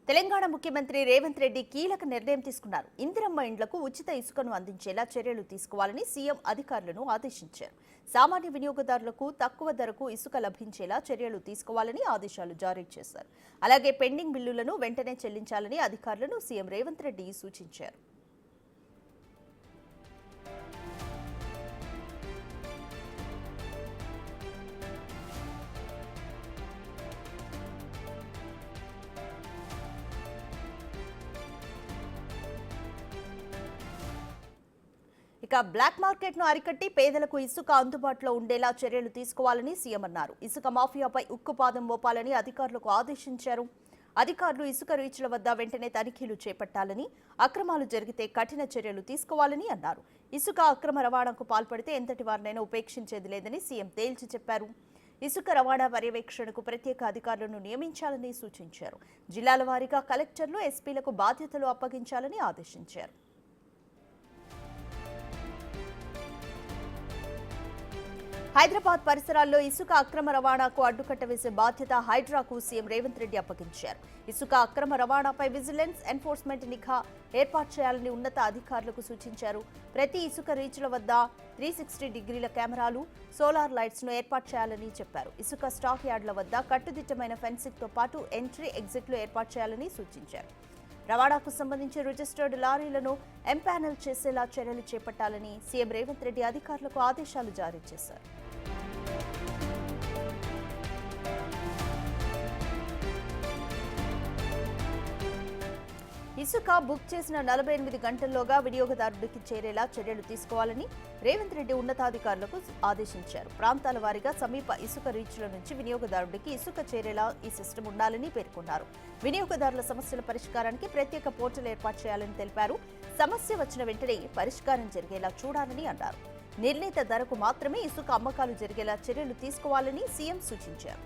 తెలంగాణ ముఖ్యమంత్రి రేవంత్ రెడ్డి కీలక నిర్ణయం తీసుకున్నారు. ఇందిరమ్మ ఇండ్లకు ఉచిత ఇసుకను అందించేలా చర్యలు తీసుకోవాలని సీఎం అధికారులను ఆదేశించారు. సామాన్య వినియోగదారులకు తక్కువ ధరకు ఇసుక లభించేలా చర్యలు తీసుకోవాలని ఆదేశాలు జారీ చేశారు. అలాగే పెండింగ్ బిల్లులను వెంటనే చెల్లించాలని అధికారులను సీఎం రేవంత్ రెడ్డి సూచించారు. ఇక బ్లాక్ మార్కెట్ ను అరికట్టి పేదలకు ఇసుక అందుబాటులో ఉండేలా చర్యలు తీసుకోవాలని సీఎం అన్నారు. ఇసుక మాఫియాపై ఉక్కుపాదం మోపాలని అధికారులకు ఆదేశించారు. అధికారులు ఇసుక రీచ్ల వద్ద వెంటనే తనిఖీలు చేపట్టాలని, అక్రమాలు జరిగితే కఠిన చర్యలు తీసుకోవాలని అన్నారు. ఇసుక అక్రమ రవాణాకు పాల్పడితే ఎంతటి వారినైనా ఉపేక్షించేది లేదని సీఎం తేల్చి చెప్పారు. ఇసుక రవాణా పర్యవేక్షణకు ప్రత్యేక అధికారులను నియమించాలని సూచించారు. జిల్లాల వారీగా కలెక్టర్లు, ఎస్పీలకు బాధ్యతలు అప్పగించాలని ఆదేశించారు. హైదరాబాద్ పరిసరాల్లో ఇసుక అక్రమ రవాణాకు అడ్డుకట్ట వేసే బాధ్యత హైడ్రాకు సీఎం రేవంత్ రెడ్డి అప్పగించారు. ఇసుక అక్రమ రవాణాపై విజిలెన్స్, ఎన్ఫోర్స్మెంట్ నిఘా ఏర్పాటు చేయాలని ఉన్నత అధికారులకు సూచించారు. ప్రతి ఇసుక రీచ్ల వద్ద 360 డిగ్రీల కెమెరాలు, సోలార్ లైట్స్ ను ఏర్పాటు చేయాలని చెప్పారు. ఇసుక స్టాక్ యార్డుల వద్ద కట్టుదిట్టమైన ఫెన్సింగ్ తో పాటు ఎంట్రీ, ఎగ్జిట్లు ఏర్పాటు చేయాలని సూచించారు. రవాణాకు సంబంధించి రిజిస్టర్డ్ లారీలను ఎంపానల్ చేసేలా చర్యలు చేపట్టాలని సీఎం రేవంత్ రెడ్డి అధికారులకు ఆదేశాలు జారీ చేశారు. ఇసుక బుక్ చేసిన 48 గంటల్లోగా వినియోగదారుడికి చేరేలా చర్యలు తీసుకోవాలని రేవంత్ రెడ్డి ఉన్నతాధికారులకు ఆదేశించారు. ప్రాంతాల వారీగా సమీప ఇసుక రీచ్ల నుంచి వినియోగదారుడికి ఇసుక చేరేలా ఈ సిస్టమ్ ఉండాలని పేర్కొన్నారు. వినియోగదారుల సమస్యల పరిష్కారానికి ప్రత్యేక పోర్టల్ ఏర్పాటు చేయాలని తెలిపారు. సమస్య వచ్చిన వెంటనే పరిష్కారం జరిగేలా చూడాలని అన్నారు. నిర్ణీత ధరకు మాత్రమే ఇసుక అమ్మకాలు జరిగేలా చర్యలు తీసుకోవాలని సీఎం సూచించారు.